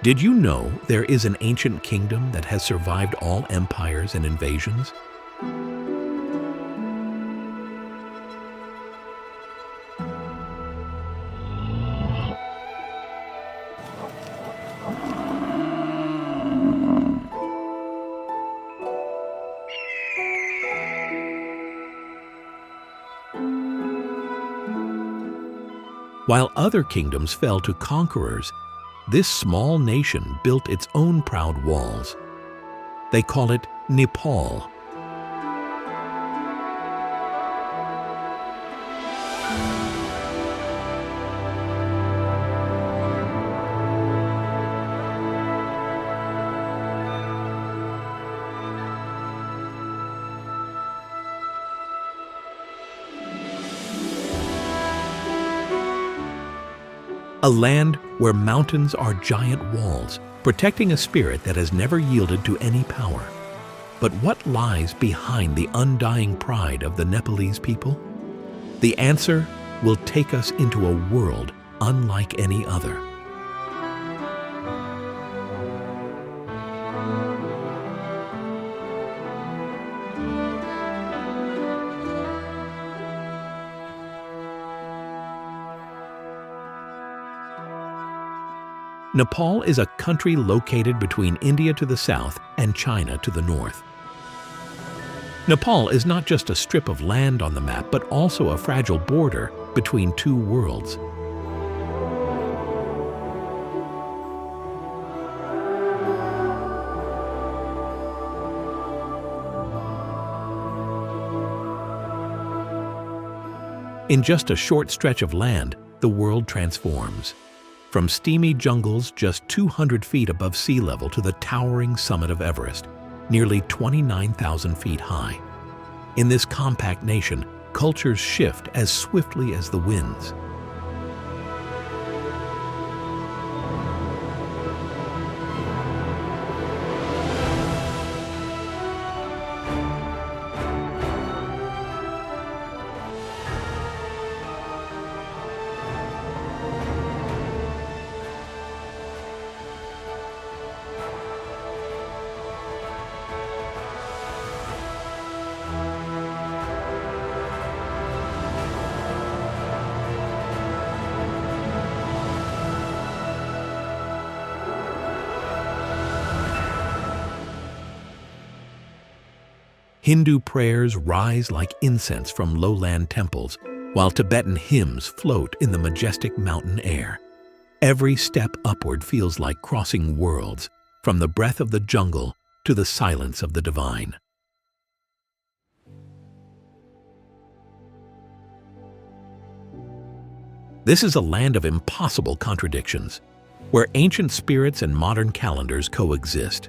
Did you know there is an ancient kingdom that has survived all empires and invasions? While other kingdoms fell to conquerors, this small nation built its own proud walls. They call it Nepal. A land where mountains are giant walls, protecting a spirit that has never yielded to any power. But what lies behind the undying pride of the Nepalese people? The answer will take us into a world unlike any other. Nepal is a country located between India to the south and China to the north. Nepal is not just a strip of land on the map, but also a fragile border between two worlds. In just a short stretch of land, the world transforms. From steamy jungles just 200 feet above sea level to the towering summit of Everest, nearly 29,000 feet high. In this compact nation, cultures shift as swiftly as the winds. Hindu prayers rise like incense from lowland temples, while Tibetan hymns float in the majestic mountain air. Every step upward feels like crossing worlds, from the breath of the jungle to the silence of the divine. This is a land of impossible contradictions, where ancient spirits and modern calendars coexist.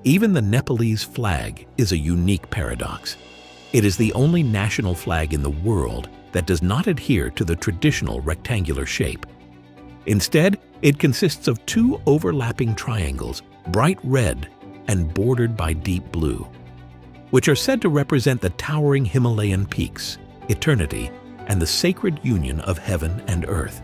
Even the Nepalese flag is a unique paradox. It is the only national flag in the world that does not adhere to the traditional rectangular shape. Instead, it consists of two overlapping triangles, bright red and bordered by deep blue, which are said to represent the towering Himalayan peaks, eternity, and the sacred union of heaven and earth.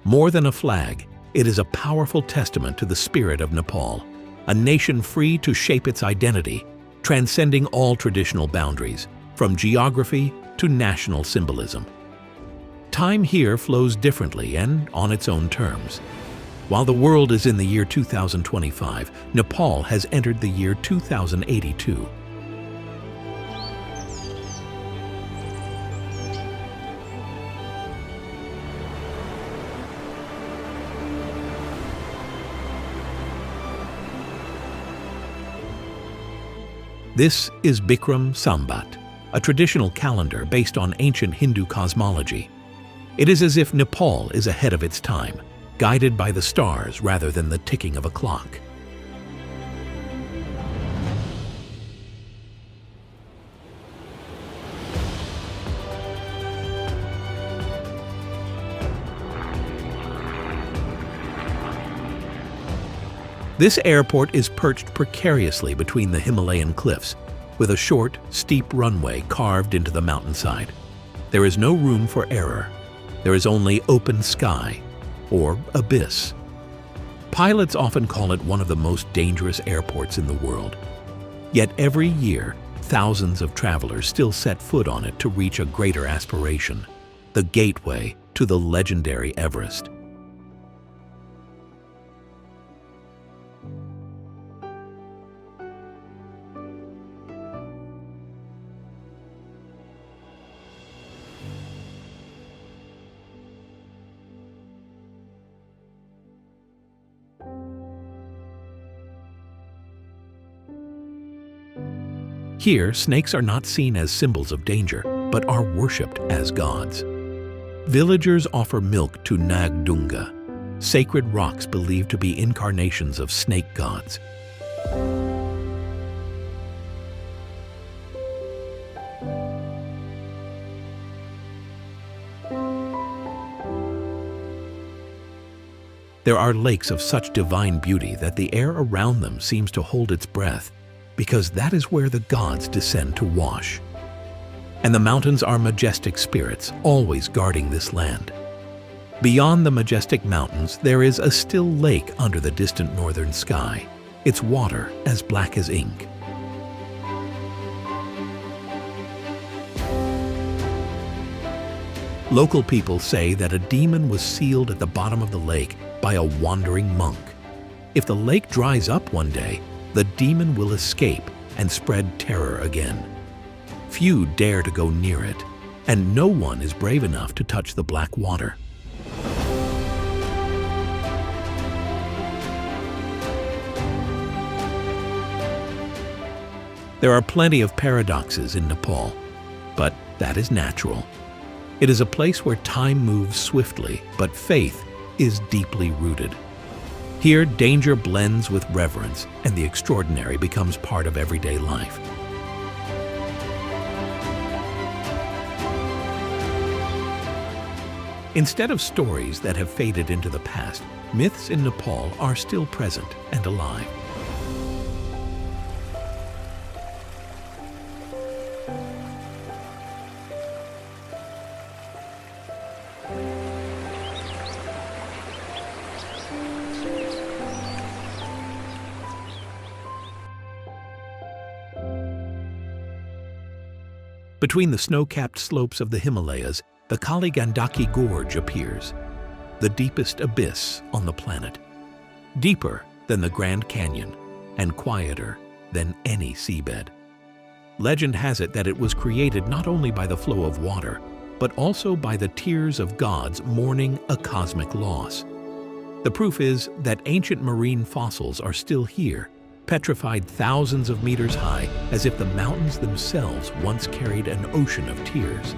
More than a flag, it is a powerful testament to the spirit of Nepal, a nation free to shape its identity, transcending all traditional boundaries, from geography to national symbolism. Time here flows differently and on its own terms. While the world is in the year 2025, Nepal has entered the year 2082. This is Bikram Sambat, a traditional calendar based on ancient Hindu cosmology. It is as if Nepal is ahead of its time, guided by the stars rather than the ticking of a clock. This airport is perched precariously between the Himalayan cliffs, with a short, steep runway carved into the mountainside. There is no room for error. There is only open sky, or abyss. Pilots often call it one of the most dangerous airports in the world. Yet every year, thousands of travelers still set foot on it to reach a greater aspiration, the gateway to the legendary Everest. Here, snakes are not seen as symbols of danger, but are worshipped as gods. Villagers offer milk to Nagdunga, sacred rocks believed to be incarnations of snake gods. There are lakes of such divine beauty that the air around them seems to hold its breath, because that is where the gods descend to wash. And the mountains are majestic spirits, always guarding this land. Beyond the majestic mountains, there is a still lake under the distant northern sky, its water as black as ink. Local people say that a demon was sealed at the bottom of the lake by a wandering monk. If the lake dries up one day, the demon will escape and spread terror again. Few dare to go near it, and no one is brave enough to touch the black water. There are plenty of paradoxes in Nepal, but that is natural. It is a place where time moves swiftly, but faith is deeply rooted. Here, danger blends with reverence, and the extraordinary becomes part of everyday life. Instead of stories that have faded into the past, myths in Nepal are still present and alive. Between the snow-capped slopes of the Himalayas, the Kali Gandaki Gorge appears, the deepest abyss on the planet. Deeper than the Grand Canyon and quieter than any seabed. Legend has it that it was created not only by the flow of water, but also by the tears of gods mourning a cosmic loss. The proof is that ancient marine fossils are still here, petrified thousands of meters high, as if the mountains themselves once carried an ocean of tears.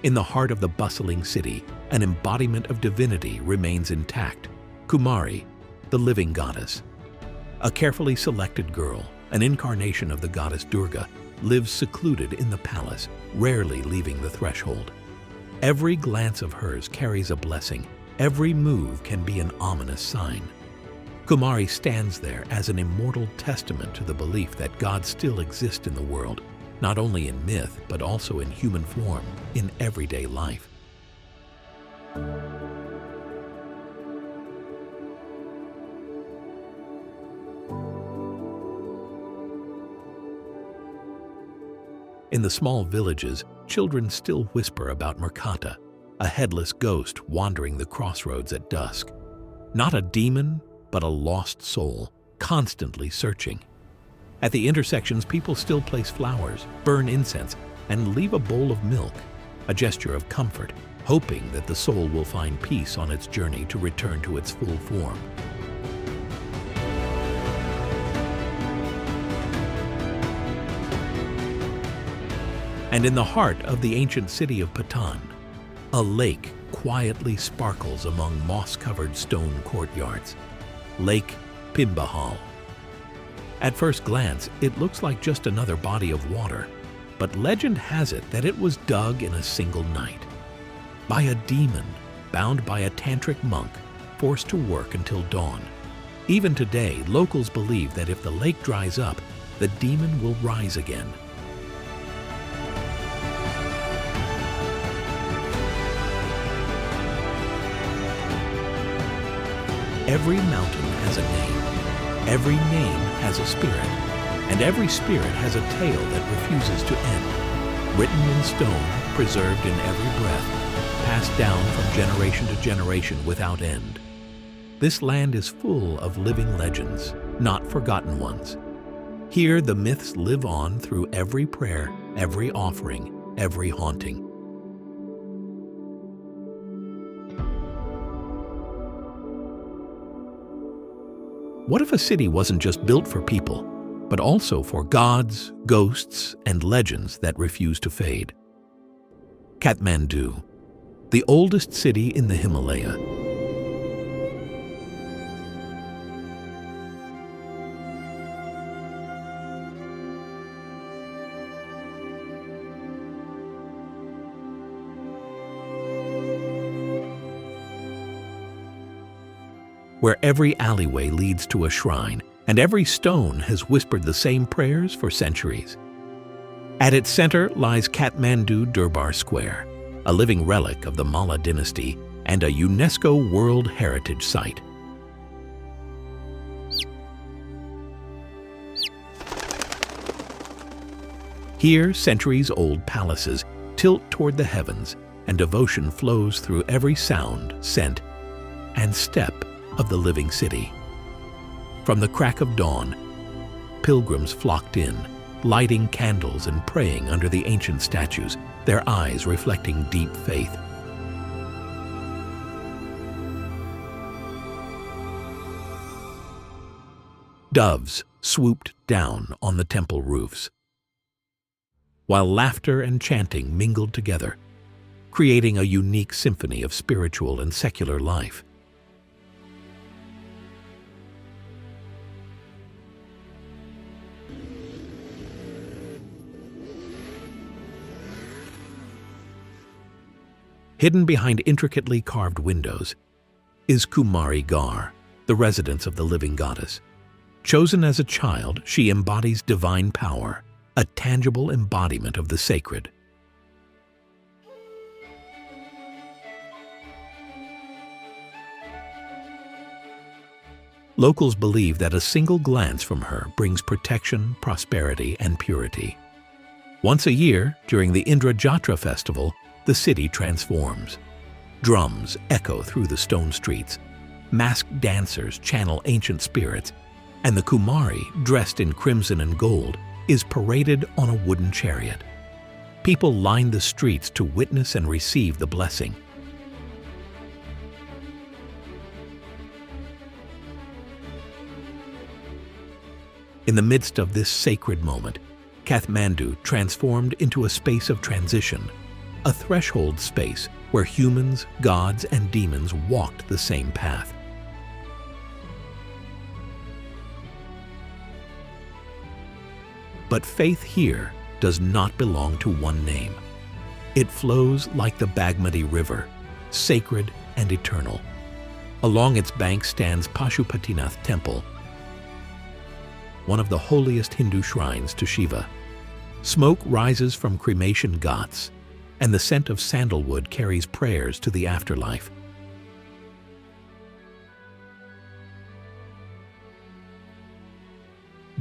In the heart of the bustling city, an embodiment of divinity remains intact, Kumari, the living goddess. A carefully selected girl, an incarnation of the goddess Durga, lives secluded in the palace, rarely leaving the threshold. Every glance of hers carries a blessing. Every move can be an ominous sign. Kumari stands there as an immortal testament to the belief that gods still exist in the world, not only in myth, but also in human form, in everyday life. In the small villages, children still whisper about Merkata, a headless ghost wandering the crossroads at dusk. Not a demon, but a lost soul, constantly searching. At the intersections, people still place flowers, burn incense, and leave a bowl of milk, a gesture of comfort, hoping that the soul will find peace on its journey to return to its full form. And in the heart of the ancient city of Patan, a lake quietly sparkles among moss-covered stone courtyards. Lake Pimbahal. At first glance, it looks like just another body of water. but legend has it that it was dug in a single night by a demon bound by a tantric monk forced to work until dawn. Even today, locals believe that if the lake dries up, the demon will rise again. Every mountain has a name, every name has a spirit, and every spirit has a tale that refuses to end. Written in stone, preserved in every breath, passed down from generation to generation without end. This land is full of living legends, not forgotten ones. Here the myths live on through every prayer, every offering, every haunting. What if a city wasn't just built for people, but also for gods, ghosts, and legends that refuse to fade? Kathmandu, the oldest city in the Himalaya. Where every alleyway leads to a shrine, and every stone has whispered the same prayers for centuries. At its center lies Kathmandu Durbar Square, a living relic of the Malla dynasty and a UNESCO World Heritage Site. Here, centuries-old palaces tilt toward the heavens, and devotion flows through every sound, scent, and step of the living city. From the crack of dawn, pilgrims flocked in, lighting candles and praying under the ancient statues, their eyes reflecting deep faith. Doves swooped down on the temple roofs, while laughter and chanting mingled together, creating a unique symphony of spiritual and secular life. Hidden behind intricately carved windows is Kumari Gar, the residence of the living goddess. Chosen as a child, she embodies divine power, a tangible embodiment of the sacred. Locals believe that a single glance from her brings protection, prosperity, and purity. Once a year, during the Indra Jatra festival, the city transforms. Drums echo through the stone streets, masked dancers channel ancient spirits, and the Kumari, dressed in crimson and gold, is paraded on a wooden chariot. People line the streets to witness and receive the blessing. In the midst of this sacred moment, Kathmandu transformed into a space of transition, a threshold space where humans, gods, and demons walked the same path. But faith here does not belong to one name. It flows like the Bagmati River, sacred and eternal. Along its banks stands Pashupatinath Temple, one of the holiest Hindu shrines to Shiva. Smoke rises from cremation ghats, and the scent of sandalwood carries prayers to the afterlife.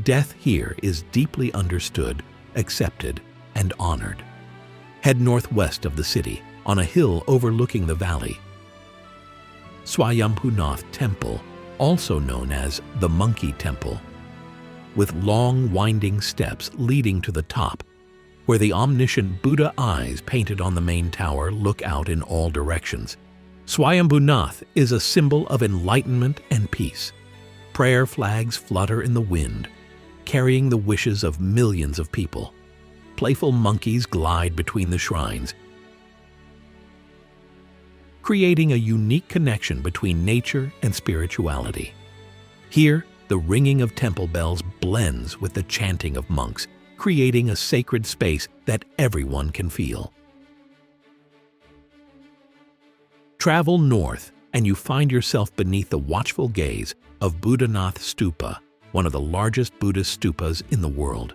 Death here is deeply understood, accepted, and honored. Head northwest of the city, on a hill overlooking the valley. Swayambhunath Temple, also known as the Monkey Temple, with long winding steps leading to the top, where the omniscient Buddha eyes painted on the main tower look out in all directions. Swayambhunath is a symbol of enlightenment and peace. Prayer flags flutter in the wind, carrying the wishes of millions of people. Playful monkeys glide between the shrines, creating a unique connection between nature and spirituality. Here, the ringing of temple bells blends with the chanting of monks, creating a sacred space that everyone can feel. Travel north, and you find yourself beneath the watchful gaze of Buddhanath Stupa, one of the largest Buddhist stupas in the world.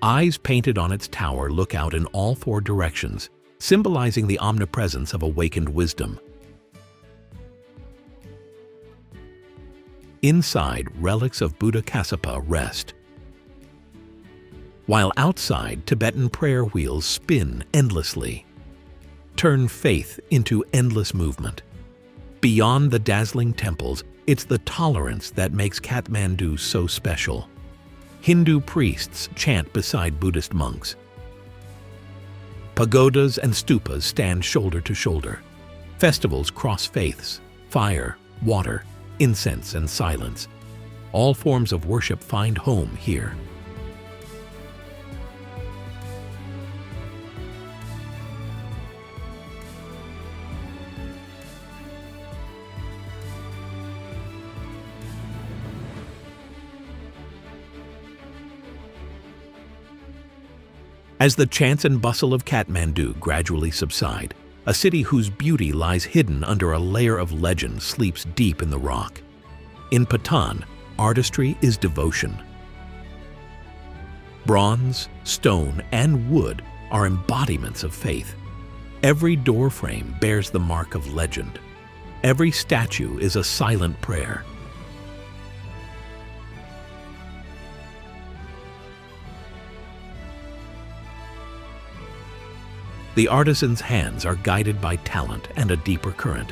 Eyes painted on its tower look out in all four directions, symbolizing the omnipresence of awakened wisdom. Inside, relics of Buddha Kassapa rest, while outside, Tibetan prayer wheels spin endlessly. Turn faith into endless movement. Beyond the dazzling temples, it's the tolerance that makes Kathmandu so special. Hindu priests chant beside Buddhist monks. Pagodas and stupas stand shoulder to shoulder. Festivals cross faiths: fire, water, incense, and silence. All forms of worship find home here. As the chants and bustle of Kathmandu gradually subside, a city whose beauty lies hidden under a layer of legend sleeps deep in the rock. In Patan, artistry is devotion. Bronze, stone, and wood are embodiments of faith. Every doorframe bears the mark of legend. Every statue is a silent prayer. The artisan's hands are guided by talent and a deeper current,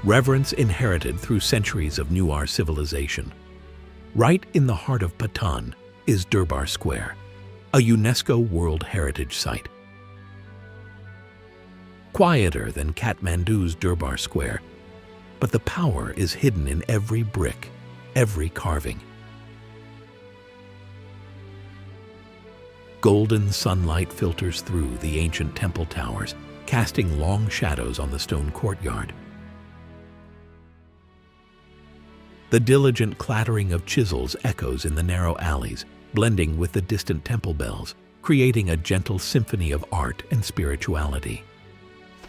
reverence inherited through centuries of Newar civilization. Right in the heart of Patan is Durbar Square, a UNESCO World Heritage Site. Quieter than Kathmandu's Durbar Square, but the power is hidden in every brick, every carving. Golden sunlight filters through the ancient temple towers, casting long shadows on the stone courtyard. The diligent clattering of chisels echoes in the narrow alleys, blending with the distant temple bells, creating a gentle symphony of art and spirituality.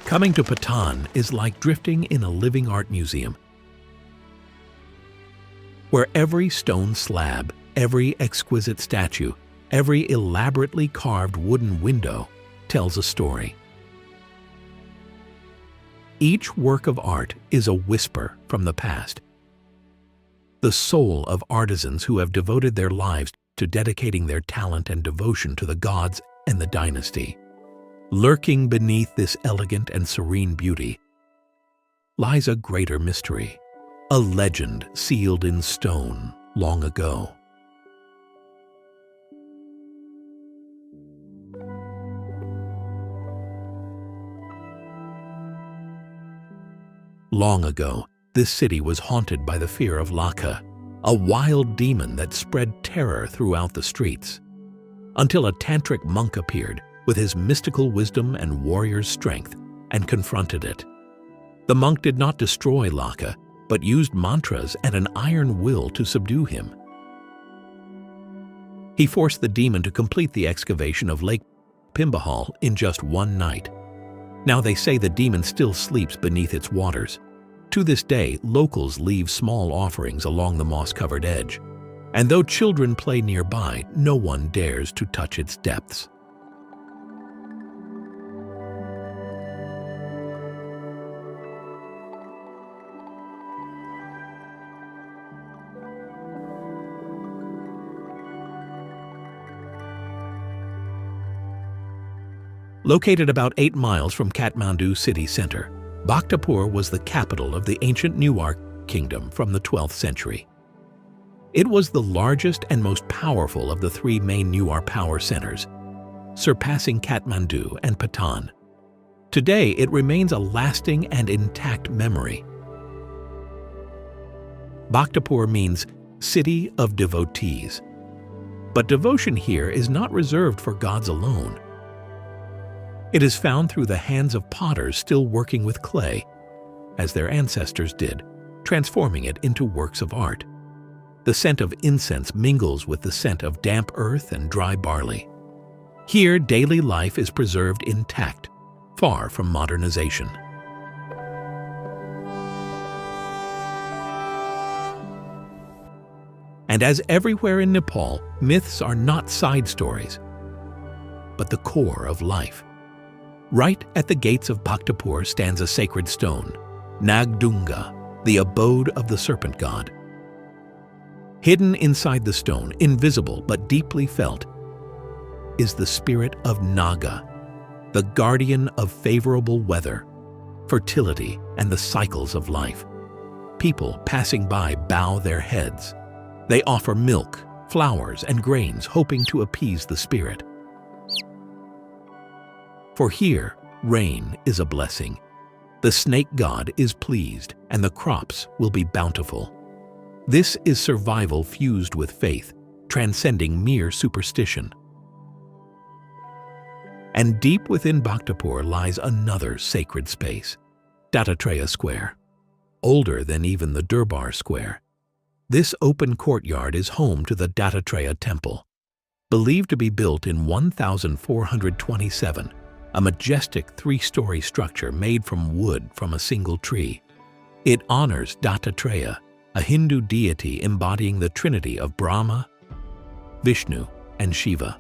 Coming to Patan is like drifting in a living art museum, where every stone slab, every exquisite statue, every elaborately carved wooden window tells a story. Each work of art is a whisper from the past, the soul of artisans who have devoted their lives to dedicating their talent and devotion to the gods and the dynasty. Lurking beneath this elegant and serene beauty lies a greater mystery, a legend sealed in stone long ago. Long ago, this city was haunted by the fear of Lakha, a wild demon that spread terror throughout the streets, until a tantric monk appeared with his mystical wisdom and warrior's strength and confronted it. The monk did not destroy Lakha, but used mantras and an iron will to subdue him. He forced the demon to complete the excavation of Lake Pimbahal in just one night. Now they say the demon still sleeps beneath its waters. To this day, locals leave small offerings along the moss-covered edge, and though children play nearby, no one dares to touch its depths. Located about 8 miles from Kathmandu city center, Bhaktapur was the capital of the ancient Newar kingdom from the 12th century. It was the largest and most powerful of the 3 main Newar power centers, surpassing Kathmandu and Patan. Today, it remains a lasting and intact memory. Bhaktapur means city of devotees. But devotion here is not reserved for gods alone. It is found through the hands of potters still working with clay, as their ancestors did, transforming it into works of art. The scent of incense mingles with the scent of damp earth and dry barley. Here, daily life is preserved intact, far from modernization. And as everywhere in Nepal, myths are not side stories, but the core of life. Right at the gates of Bhaktapur stands a sacred stone, Nagdunga, the abode of the serpent god. Hidden inside the stone, invisible but deeply felt, is the spirit of Naga, the guardian of favorable weather, fertility, and the cycles of life. People passing by bow their heads. They offer milk, flowers, and grains, hoping to appease the spirit. For here, rain is a blessing. The snake god is pleased, and the crops will be bountiful. This is survival fused with faith, transcending mere superstition. And deep within Bhaktapur lies another sacred space, Dattatreya Square, older than even the Durbar Square. This open courtyard is home to the Dattatreya Temple, believed to be built in 1427, a majestic three-story structure made from wood from a single tree. It honors Dattatreya, a Hindu deity embodying the trinity of Brahma, Vishnu, and Shiva.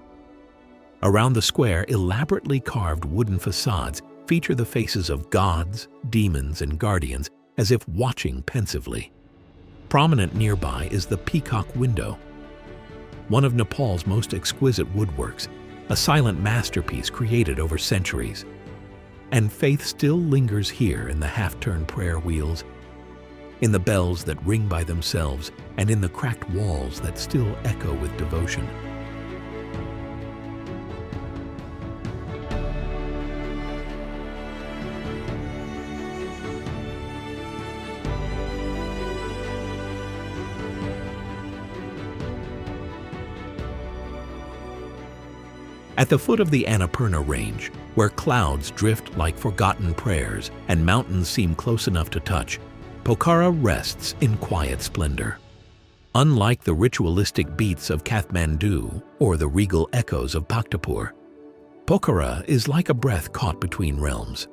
Around the square, elaborately carved wooden facades feature the faces of gods, demons, and guardians as if watching pensively. Prominent nearby is the Peacock Window, one of Nepal's most exquisite woodworks, a silent masterpiece created over centuries. And faith still lingers here in the half-turned prayer wheels, in the bells that ring by themselves, and in the cracked walls that still echo with devotion. At the foot of the Annapurna Range, where clouds drift like forgotten prayers and mountains seem close enough to touch, Pokhara rests in quiet splendor. Unlike the ritualistic beats of Kathmandu or the regal echoes of Bhaktapur, Pokhara is like a breath caught between realms,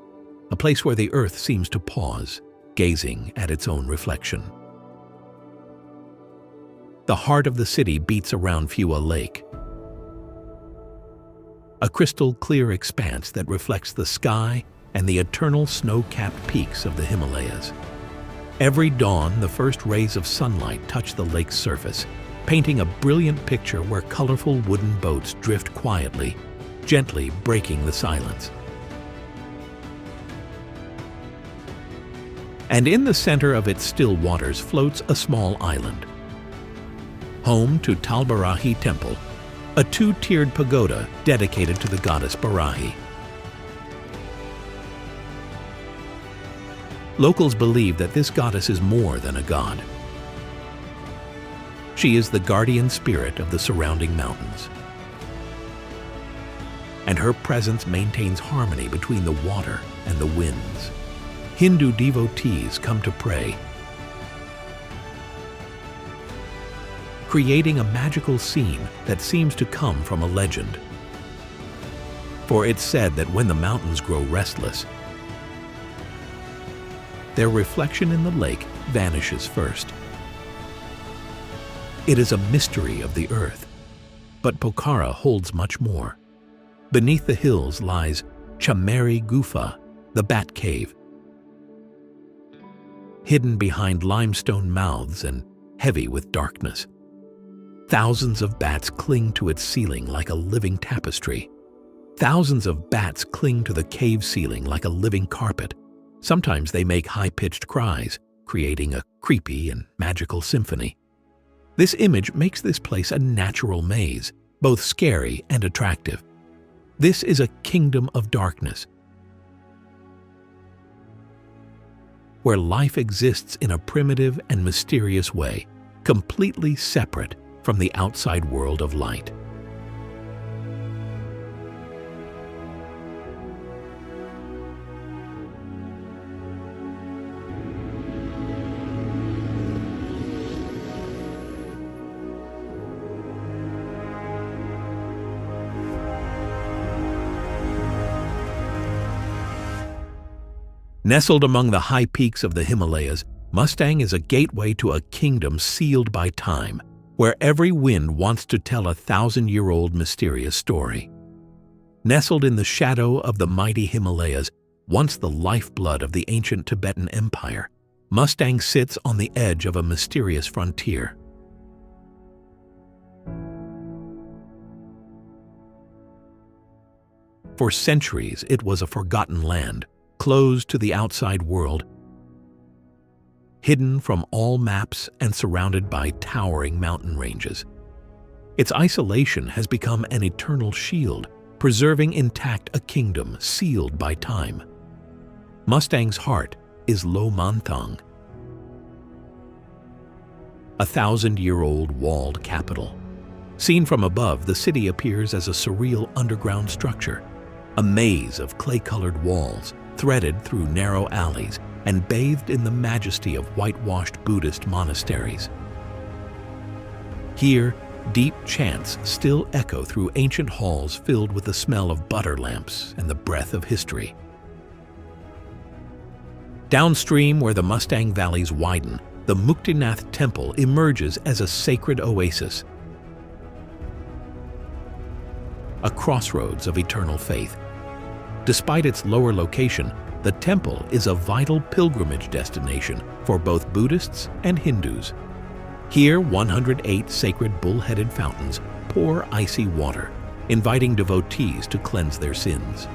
a place where the earth seems to pause, gazing at its own reflection. The heart of the city beats around Phua Lake, a crystal-clear expanse that reflects the sky and the eternal snow-capped peaks of the Himalayas. Every dawn, the first rays of sunlight touch the lake's surface, painting a brilliant picture where colorful wooden boats drift quietly, gently breaking the silence. And in the center of its still waters floats a small island, home to Talbarahi Temple, a two-tiered pagoda dedicated to the goddess Barahi. Locals believe that this goddess is more than a god. She is the guardian spirit of the surrounding mountains, and her presence maintains harmony between the water and the winds. Hindu devotees come to pray, creating a magical scene that seems to come from a legend. For it's said that when the mountains grow restless, their reflection in the lake vanishes first. It is a mystery of the earth, but Pokhara holds much more. Beneath the hills lies Chameri Gufa, the bat cave, hidden behind limestone mouths and heavy with darkness. Thousands of bats cling to its ceiling like a living tapestry. Thousands of bats cling to the cave ceiling like a living carpet. Sometimes they make high-pitched cries, creating a creepy and magical symphony. This image makes this place a natural maze, both scary and attractive. This is a kingdom of darkness, where life exists in a primitive and mysterious way, completely separate from the outside world of light. Nestled among the high peaks of the Himalayas, Mustang is a gateway to a kingdom sealed by time, where every wind wants to tell a 1,000-year-old mysterious story. Nestled in the shadow of the mighty Himalayas, once the lifeblood of the ancient Tibetan Empire, Mustang sits on the edge of a mysterious frontier. For centuries, it was a forgotten land, closed to the outside world, hidden from all maps and surrounded by towering mountain ranges. Its isolation has become an eternal shield, preserving intact a kingdom sealed by time. Mustang's heart is Lo Manthang, a 1,000-year-old walled capital. Seen from above, the city appears as a surreal underground structure, a maze of clay-colored walls, threaded through narrow alleys and bathed in the majesty of whitewashed Buddhist monasteries. Here, deep chants still echo through ancient halls filled with the smell of butter lamps and the breath of history. Downstream, where the Mustang Valleys widen, the Muktinath Temple emerges as a sacred oasis, a crossroads of eternal faith. Despite its lower location, the temple is a vital pilgrimage destination for both Buddhists and Hindus. Here, 108 sacred bull-headed fountains pour icy water, inviting devotees to cleanse their sins.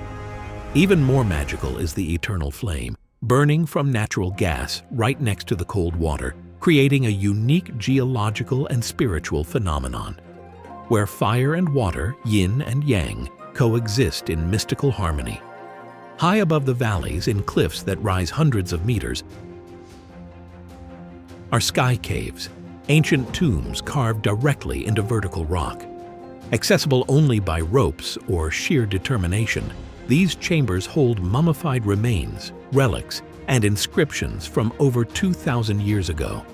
Even more magical is the eternal flame, burning from natural gas right next to the cold water, creating a unique geological and spiritual phenomenon, where fire and water, yin and yang, coexist in mystical harmony. High above the valleys, in cliffs that rise hundreds of meters, are sky caves, ancient tombs carved directly into vertical rock. Accessible only by ropes or sheer determination, these chambers hold mummified remains, relics, and inscriptions from over 2,000 years ago.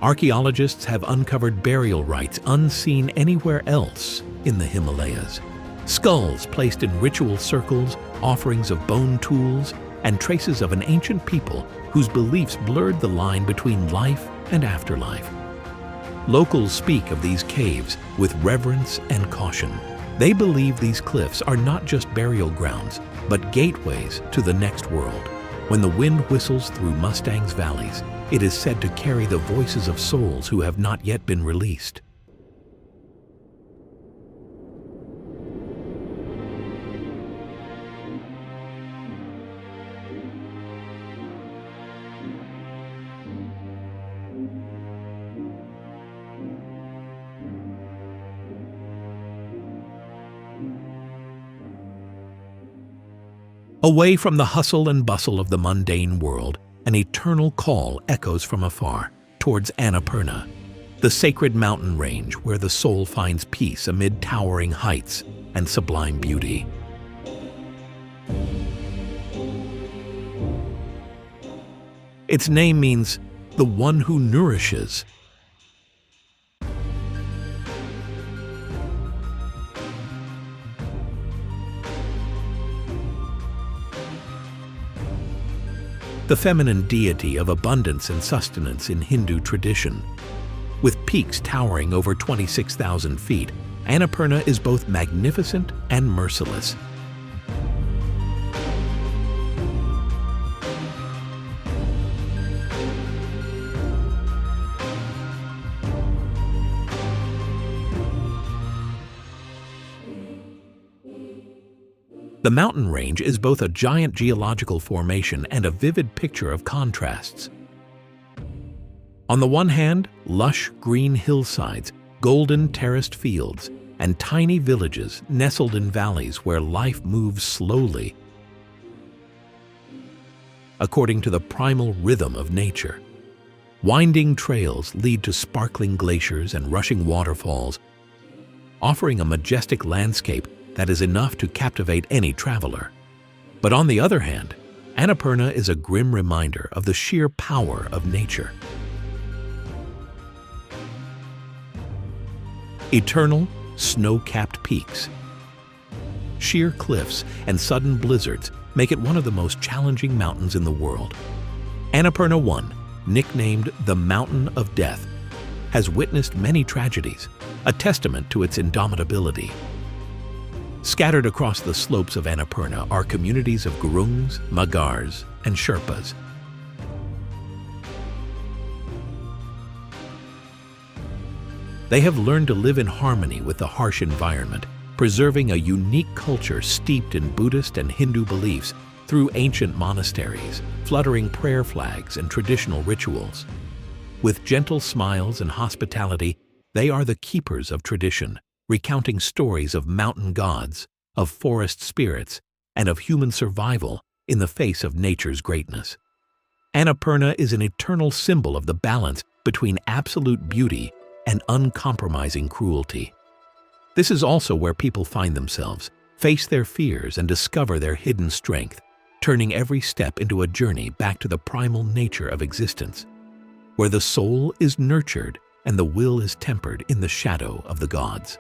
Archaeologists have uncovered burial rites unseen anywhere else in the Himalayas. Skulls placed in ritual circles, offerings of bone tools, and traces of an ancient people whose beliefs blurred the line between life and afterlife. Locals speak of these caves with reverence and caution. They believe these cliffs are not just burial grounds, but gateways to the next world. When the wind whistles through Mustang's valleys, it is said to carry the voices of souls who have not yet been released. Away from the hustle and bustle of the mundane world, an eternal call echoes from afar, towards Annapurna, the sacred mountain range where the soul finds peace amid towering heights and sublime beauty. Its name means the one who nourishes. The feminine deity of abundance and sustenance in Hindu tradition. With peaks towering over 26,000 feet, Annapurna is both magnificent and merciless. The mountain range is both a giant geological formation and a vivid picture of contrasts. On the one hand, lush green hillsides, golden terraced fields, and tiny villages nestled in valleys where life moves slowly, according to the primal rhythm of nature. Winding trails lead to sparkling glaciers and rushing waterfalls, offering a majestic landscape that is enough to captivate any traveler. But on the other hand, Annapurna is a grim reminder of the sheer power of nature. Eternal, snow-capped peaks, sheer cliffs, and sudden blizzards make it one of the most challenging mountains in the world. Annapurna 1, nicknamed the Mountain of Death, has witnessed many tragedies, a testament to its indomitability. Scattered across the slopes of Annapurna are communities of Gurungs, Magars, and Sherpas. They have learned to live in harmony with the harsh environment, preserving a unique culture steeped in Buddhist and Hindu beliefs through ancient monasteries, fluttering prayer flags, and traditional rituals. With gentle smiles and hospitality, they are the keepers of tradition, recounting stories of mountain gods, of forest spirits, and of human survival in the face of nature's greatness. Annapurna is an eternal symbol of the balance between absolute beauty and uncompromising cruelty. This is also where people find themselves, face their fears, and discover their hidden strength, turning every step into a journey back to the primal nature of existence, where the soul is nurtured and the will is tempered in the shadow of the gods.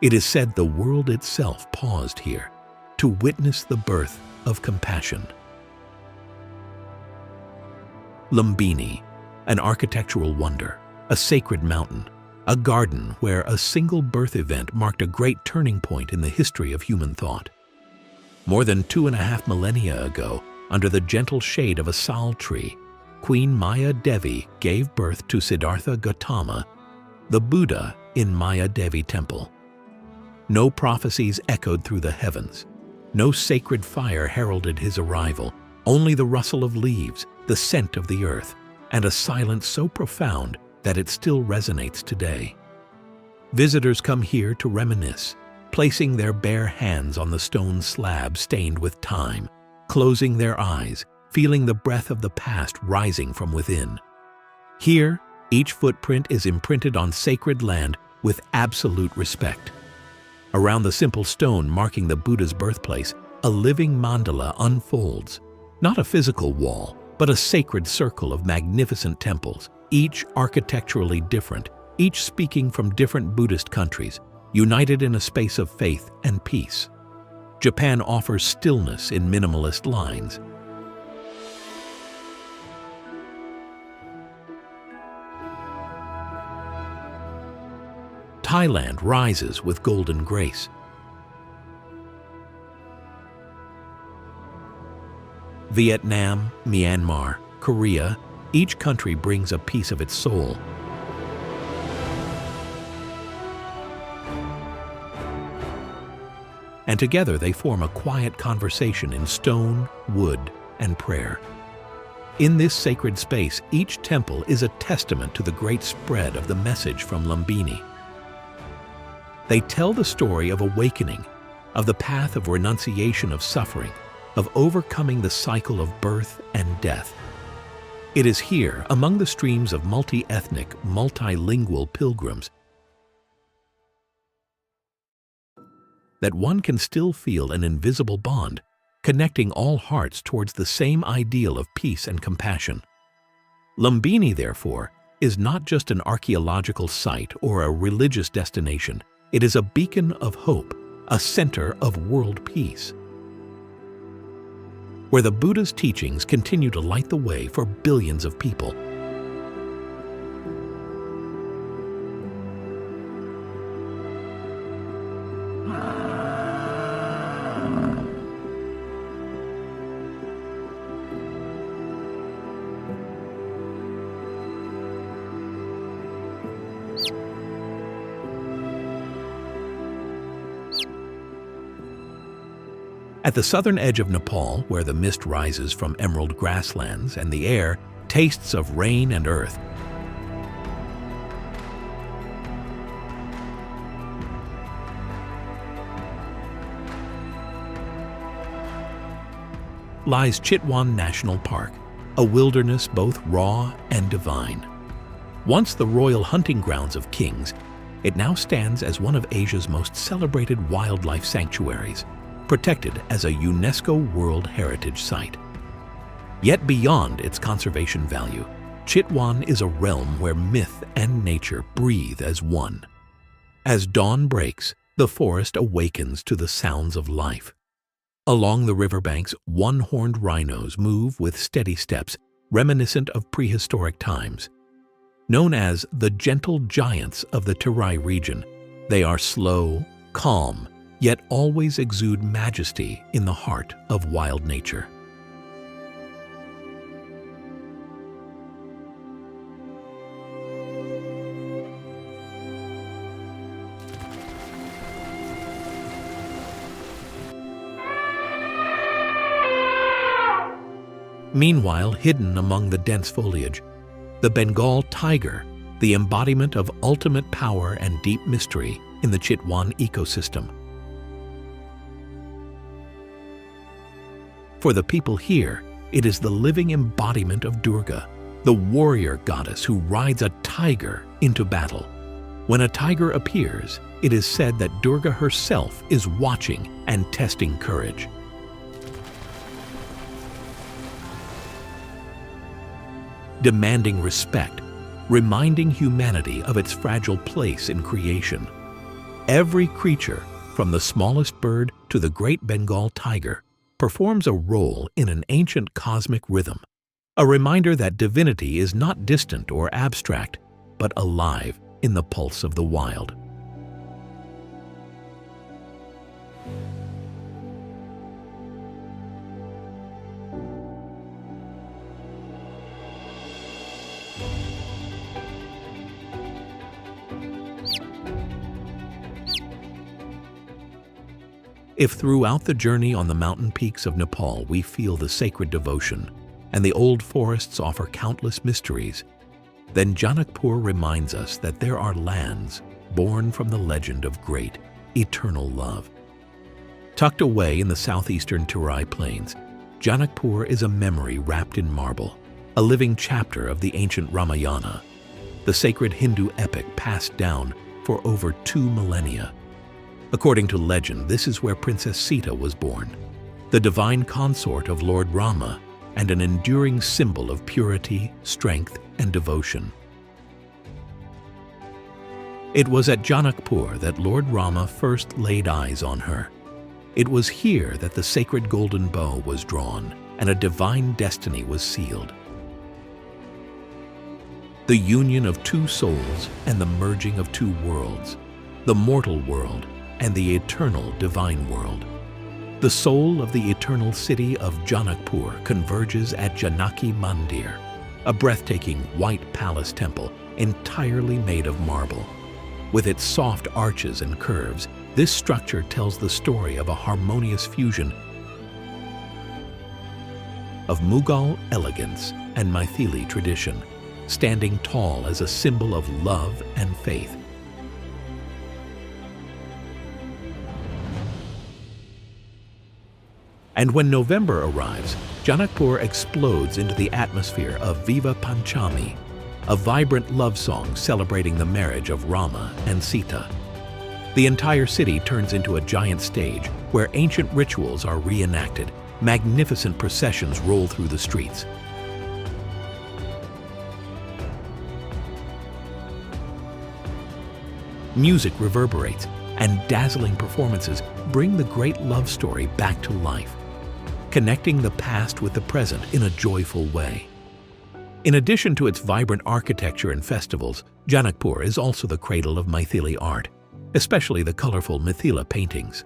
It is said the world itself paused here to witness the birth of compassion. Lumbini, an architectural wonder, a sacred mountain, a garden where a single birth event marked a great turning point in the history of human thought. More than 2.5 millennia ago, under the gentle shade of a sal tree, Queen Maya Devi gave birth to Siddhartha Gautama, the Buddha in Maya Devi Temple. No prophecies echoed through the heavens. No sacred fire heralded his arrival, only the rustle of leaves, the scent of the earth, and a silence so profound that it still resonates today. Visitors come here to reminisce, placing their bare hands on the stone slab stained with time, closing their eyes, feeling the breath of the past rising from within. Here, each footprint is imprinted on sacred land with absolute respect. Around the simple stone marking the Buddha's birthplace, a living mandala unfolds, not a physical wall, but a sacred circle of magnificent temples, each architecturally different, each speaking from different Buddhist countries, united in a space of faith and peace. Japan offers stillness in minimalist lines. Thailand rises with golden grace. Vietnam, Myanmar, Korea, each country brings a piece of its soul. And together they form a quiet conversation in stone, wood, and prayer. In this sacred space, each temple is a testament to the great spread of the message from Lumbini. They tell the story of awakening, of the path of renunciation of suffering, of overcoming the cycle of birth and death. It is here, among the streams of multi-ethnic, multilingual pilgrims, that one can still feel an invisible bond, connecting all hearts towards the same ideal of peace and compassion. Lumbini, therefore, is not just an archaeological site or a religious destination. It is a beacon of hope, a center of world peace, where the Buddha's teachings continue to light the way for billions of people. At the southern edge of Nepal, where the mist rises from emerald grasslands and the air tastes of rain and earth, lies Chitwan National Park, a wilderness both raw and divine. Once the royal hunting grounds of kings, it now stands as one of Asia's most celebrated wildlife sanctuaries, protected as a UNESCO World Heritage Site. Yet beyond its conservation value, Chitwan is a realm where myth and nature breathe as one. As dawn breaks, the forest awakens to the sounds of life. Along the riverbanks, one-horned rhinos move with steady steps reminiscent of prehistoric times. Known as the gentle giants of the Terai region, they are slow, calm, yet always exude majesty in the heart of wild nature. Meanwhile, hidden among the dense foliage, the Bengal tiger, the embodiment of ultimate power and deep mystery in the Chitwan ecosystem. For the people here, it is the living embodiment of Durga, the warrior goddess who rides a tiger into battle. When a tiger appears, it is said that Durga herself is watching and testing courage. Demanding respect, reminding humanity of its fragile place in creation. Every creature, from the smallest bird to the great Bengal tiger, performs a role in an ancient cosmic rhythm, a reminder that divinity is not distant or abstract, but alive in the pulse of the wild. If throughout the journey on the mountain peaks of Nepal we feel the sacred devotion, and the old forests offer countless mysteries, then Janakpur reminds us that there are lands born from the legend of great, eternal love. Tucked away in the southeastern Terai Plains, Janakpur is a memory wrapped in marble, a living chapter of the ancient Ramayana, the sacred Hindu epic passed down for over 2 millennia. According to legend, this is where Princess Sita was born, the divine consort of Lord Rama and an enduring symbol of purity, strength, and devotion. It was at Janakpur that Lord Rama first laid eyes on her. It was here that the sacred golden bow was drawn and a divine destiny was sealed. The union of 2 souls and the merging of 2 worlds, the mortal world and the eternal divine world. The soul of the eternal city of Janakpur converges at Janaki Mandir, a breathtaking white palace temple entirely made of marble. With its soft arches and curves, this structure tells the story of a harmonious fusion of Mughal elegance and Maithili tradition, standing tall as a symbol of love and faith. And when November arrives, Janakpur explodes into the atmosphere of Viva Panchami, a vibrant love song celebrating the marriage of Rama and Sita. The entire city turns into a giant stage where ancient rituals are reenacted, magnificent processions roll through the streets. Music reverberates, and dazzling performances bring the great love story back to life, connecting the past with the present in a joyful way. In addition to its vibrant architecture and festivals, Janakpur is also the cradle of Maithili art, especially the colorful Mithila paintings.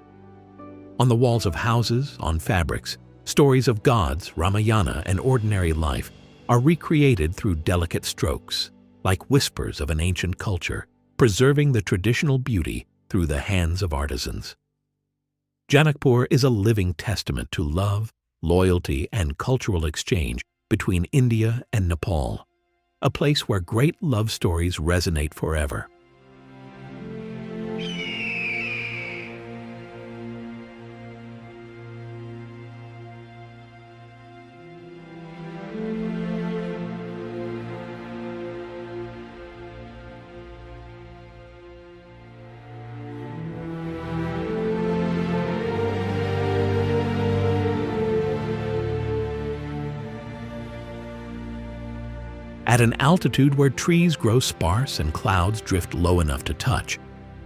On the walls of houses, on fabrics, stories of gods, Ramayana, and ordinary life are recreated through delicate strokes, like whispers of an ancient culture, preserving the traditional beauty through the hands of artisans. Janakpur is a living testament to love, loyalty, and cultural exchange between India and Nepal, a place where great love stories resonate forever. At an altitude where trees grow sparse and clouds drift low enough to touch,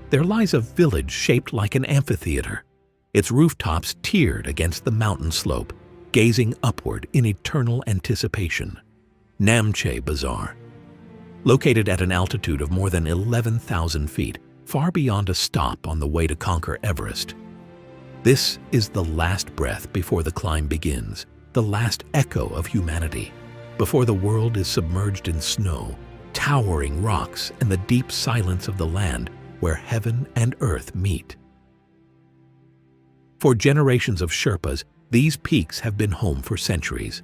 there lies a village shaped like an amphitheater, its rooftops tiered against the mountain slope, gazing upward in eternal anticipation. Namche Bazaar. Located at an altitude of more than 11,000 feet, far beyond a stop on the way to conquer Everest. This is the last breath before the climb begins, the last echo of humanity, before the world is submerged in snow, towering rocks, and the deep silence of the land where heaven and earth meet. For generations of Sherpas, these peaks have been home for centuries.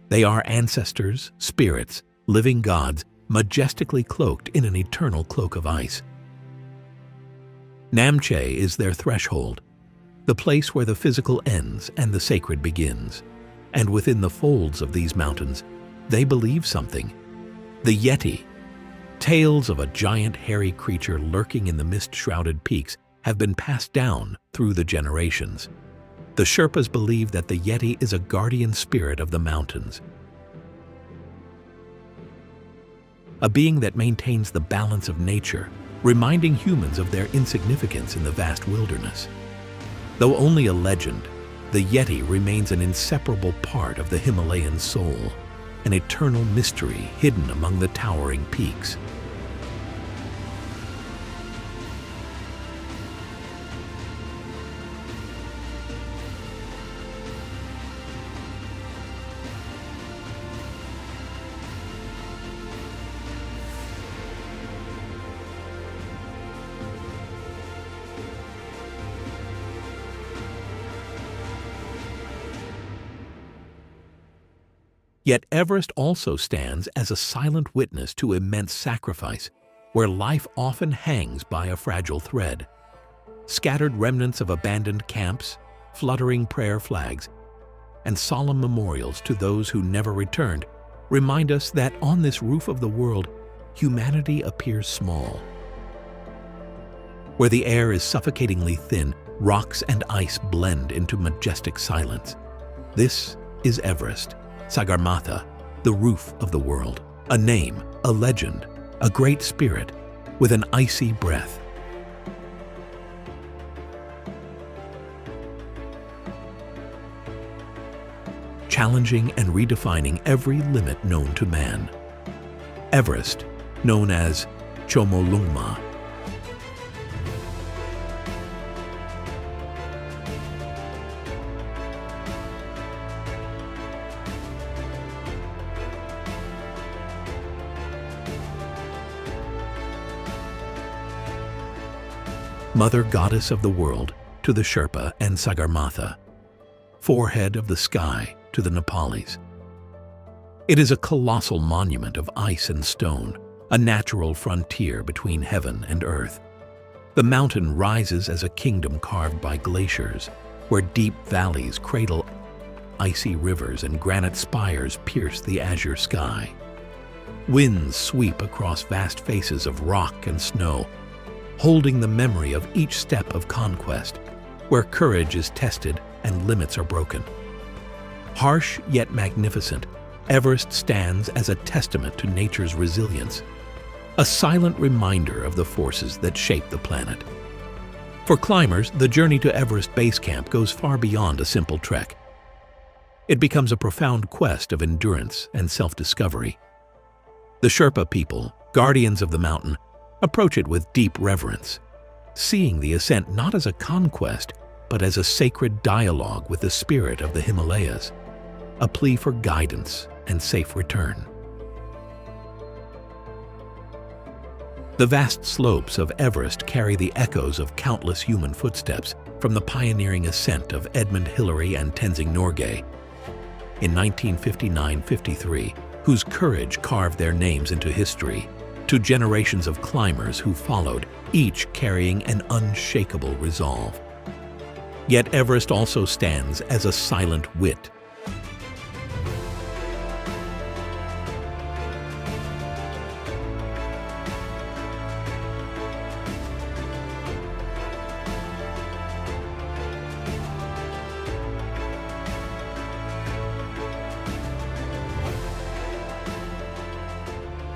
They are ancestors, spirits, living gods, majestically cloaked in an eternal cloak of ice. Namche is their threshold, the place where the physical ends and the sacred begins. And within the folds of these mountains, they believe something. The Yeti. Tales of a giant hairy creature lurking in the mist-shrouded peaks have been passed down through the generations. The Sherpas believe that the Yeti is a guardian spirit of the mountains, a being that maintains the balance of nature, reminding humans of their insignificance in the vast wilderness. Though only a legend, the Yeti remains an inseparable part of the Himalayan soul, an eternal mystery hidden among the towering peaks. Yet Everest also stands as a silent witness to immense sacrifice, where life often hangs by a fragile thread. Scattered remnants of abandoned camps, fluttering prayer flags, and solemn memorials to those who never returned remind us that on this roof of the world, humanity appears small. Where the air is suffocatingly thin, rocks and ice blend into majestic silence. This is Everest, Sagarmatha, the roof of the world, a name, a legend, a great spirit with an icy breath. Challenging and redefining every limit known to man. Everest, known as Chomolungma. Mother Goddess of the World to the Sherpa and Sagarmatha, forehead of the sky to the Nepalis. It is a colossal monument of ice and stone, a natural frontier between heaven and earth. The mountain rises as a kingdom carved by glaciers, where deep valleys cradle icy rivers and granite spires pierce the azure sky. Winds sweep across vast faces of rock and snow, holding the memory of each step of conquest, where courage is tested and limits are broken. Harsh yet magnificent, Everest stands as a testament to nature's resilience, a silent reminder of the forces that shape the planet. For climbers, the journey to Everest Base Camp goes far beyond a simple trek. It becomes a profound quest of endurance and self-discovery. The Sherpa people, guardians of the mountain, approach it with deep reverence, seeing the ascent not as a conquest, but as a sacred dialogue with the spirit of the Himalayas, a plea for guidance and safe return. The vast slopes of Everest carry the echoes of countless human footsteps from the pioneering ascent of Edmund Hillary and Tenzing Norgay in 1959-53, whose courage carved their names into history, to generations of climbers who followed, each carrying an unshakable resolve. Yet Everest also stands as a silent wit.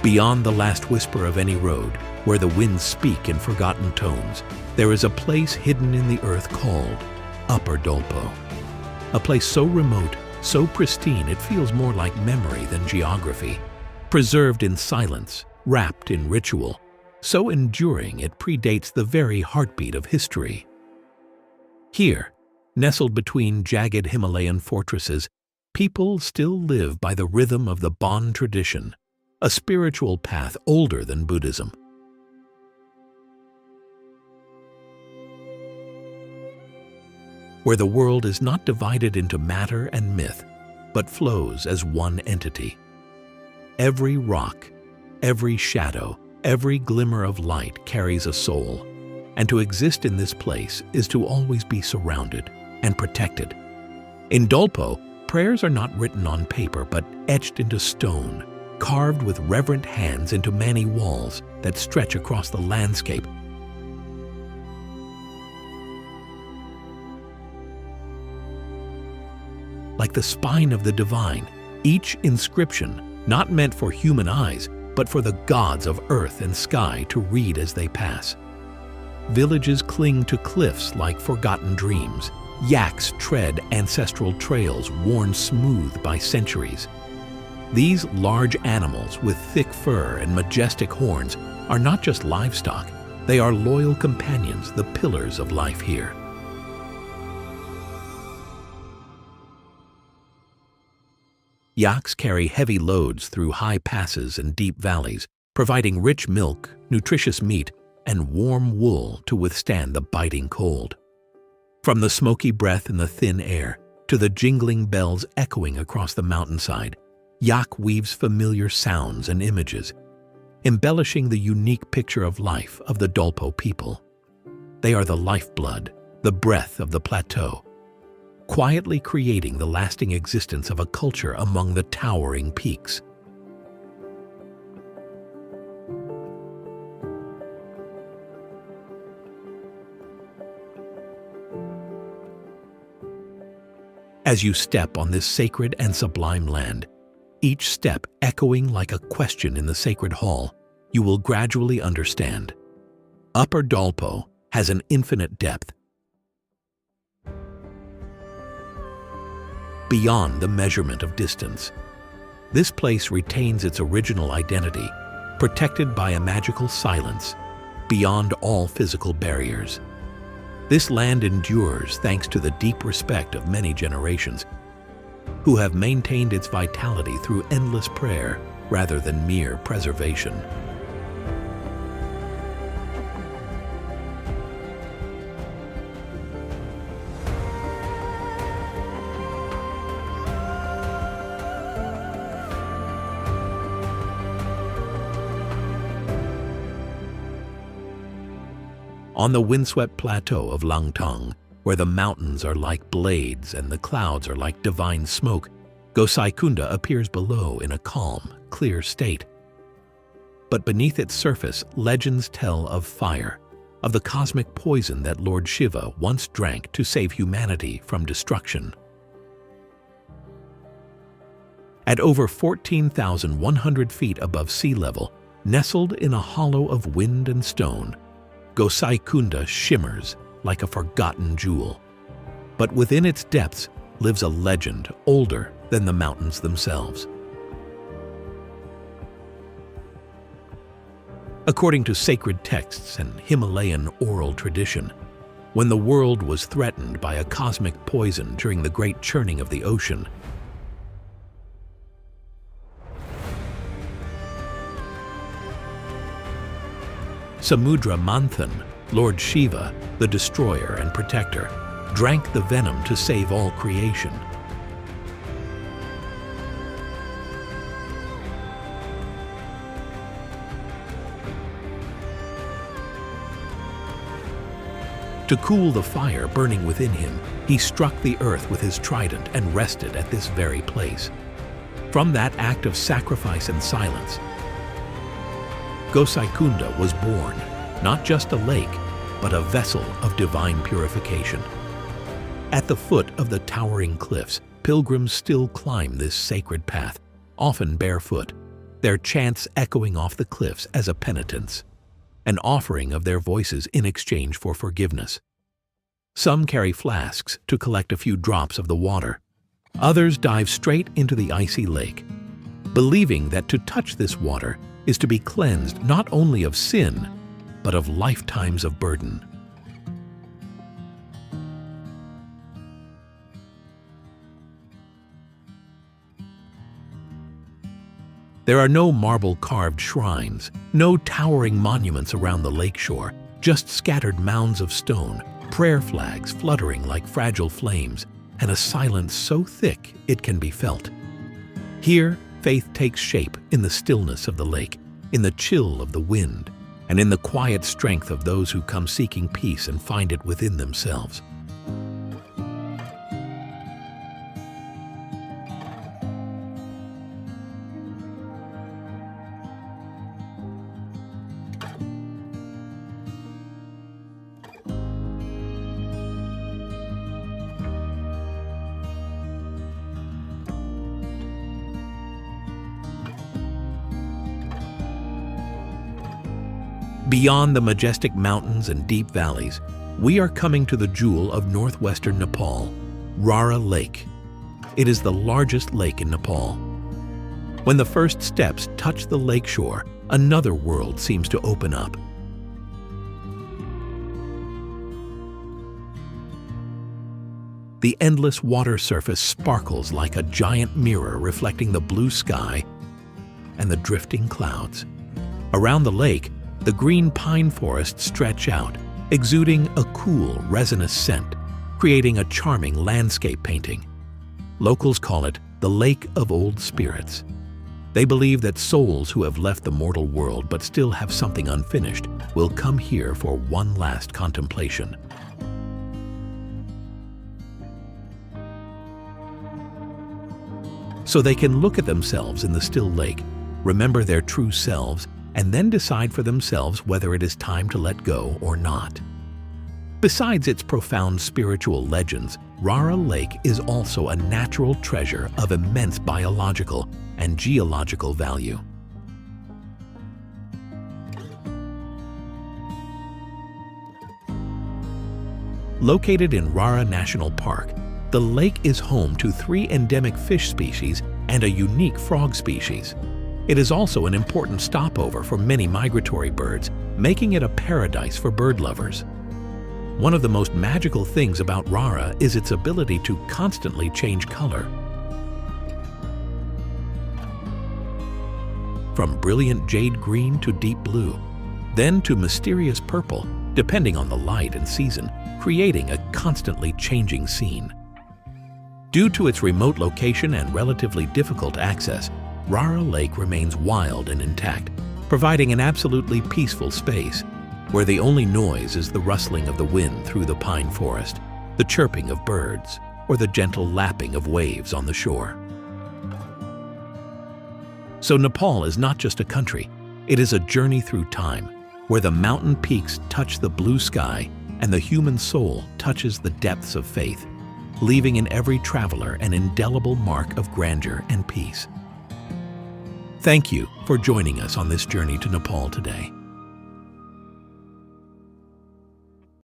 Beyond the last whisper of any road, where the winds speak in forgotten tones, there is a place hidden in the earth called Upper Dolpo. A place so remote, so pristine it feels more like memory than geography. Preserved in silence, wrapped in ritual, so enduring it predates the very heartbeat of history. Here, nestled between jagged Himalayan fortresses, people still live by the rhythm of the Bon tradition, a spiritual path older than Buddhism. Where the world is not divided into matter and myth, but flows as one entity. Every rock, every shadow, every glimmer of light carries a soul, and to exist in this place is to always be surrounded and protected. In Dolpo, prayers are not written on paper but etched into stone, carved with reverent hands into many walls that stretch across the landscape. Like the spine of the divine, each inscription not meant for human eyes, but for the gods of earth and sky to read as they pass. Villages cling to cliffs like forgotten dreams. Yaks tread ancestral trails worn smooth by centuries. These large animals with thick fur and majestic horns are not just livestock, they are loyal companions, the pillars of life here. Yaks carry heavy loads through high passes and deep valleys, providing rich milk, nutritious meat, and warm wool to withstand the biting cold. From the smoky breath in the thin air to the jingling bells echoing across the mountainside, yak weaves familiar sounds and images, embellishing the unique picture of life of the Dolpo people. They are the lifeblood, the breath of the plateau, quietly creating the lasting existence of a culture among the towering peaks. As you step on this sacred and sublime land, each step echoing like a question in the sacred hall, you will gradually understand. Upper Dolpo has an infinite depth, beyond the measurement of distance. This place retains its original identity, protected by a magical silence, beyond all physical barriers. This land endures thanks to the deep respect of many generations, who have maintained its vitality through endless prayer rather than mere preservation. On the windswept plateau of Langtang, where the mountains are like blades and the clouds are like divine smoke, Gosai Kunda appears below in a calm, clear state. But beneath its surface, legends tell of fire, of the cosmic poison that Lord Shiva once drank to save humanity from destruction. At over 14,100 feet above sea level, nestled in a hollow of wind and stone, Gosai Kunda shimmers like a forgotten jewel. But within its depths lives a legend older than the mountains themselves. According to sacred texts and Himalayan oral tradition, when the world was threatened by a cosmic poison during the great churning of the ocean, Samudra Manthan, Lord Shiva, the destroyer and protector, drank the venom to save all creation. To cool the fire burning within him, he struck the earth with his trident and rested at this very place. From that act of sacrifice and silence, Gosai Kunda was born, not just a lake, but a vessel of divine purification. At the foot of the towering cliffs, pilgrims still climb this sacred path, often barefoot, their chants echoing off the cliffs as a penitence, an offering of their voices in exchange for forgiveness. Some carry flasks to collect a few drops of the water. Others dive straight into the icy lake, believing that to touch this water is to be cleansed not only of sin, but of lifetimes of burden. There are no marble-carved shrines, no towering monuments around the lakeshore, just scattered mounds of stone, prayer flags fluttering like fragile flames, and a silence so thick it can be felt. Here, faith takes shape in the stillness of the lake, in the chill of the wind, and in the quiet strength of those who come seeking peace and find it within themselves. Beyond the majestic mountains and deep valleys, we are coming to the jewel of northwestern Nepal, Rara Lake. It is the largest lake in Nepal. When the first steps touch the lakeshore, another world seems to open up. The endless water surface sparkles like a giant mirror reflecting the blue sky and the drifting clouds. Around the lake, the green pine forests stretch out, exuding a cool, resinous scent, creating a charming landscape painting. Locals call it the Lake of Old Spirits. They believe that souls who have left the mortal world but still have something unfinished will come here for one last contemplation. So they can look at themselves in the still lake, remember their true selves, and then decide for themselves whether it is time to let go or not. Besides its profound spiritual legends, Rara Lake is also a natural treasure of immense biological and geological value. Located in Rara National Park, the lake is home to 3 endemic fish species and a unique frog species. It is also an important stopover for many migratory birds, making it a paradise for bird lovers. One of the most magical things about Rara is its ability to constantly change color. From brilliant jade green to deep blue, then to mysterious purple, depending on the light and season, creating a constantly changing scene. Due to its remote location and relatively difficult access, Rara Lake remains wild and intact, providing an absolutely peaceful space, where the only noise is the rustling of the wind through the pine forest, the chirping of birds, or the gentle lapping of waves on the shore. So Nepal is not just a country, it is a journey through time, where the mountain peaks touch the blue sky and the human soul touches the depths of faith, leaving in every traveler an indelible mark of grandeur and peace. Thank you for joining us on this journey to Nepal today.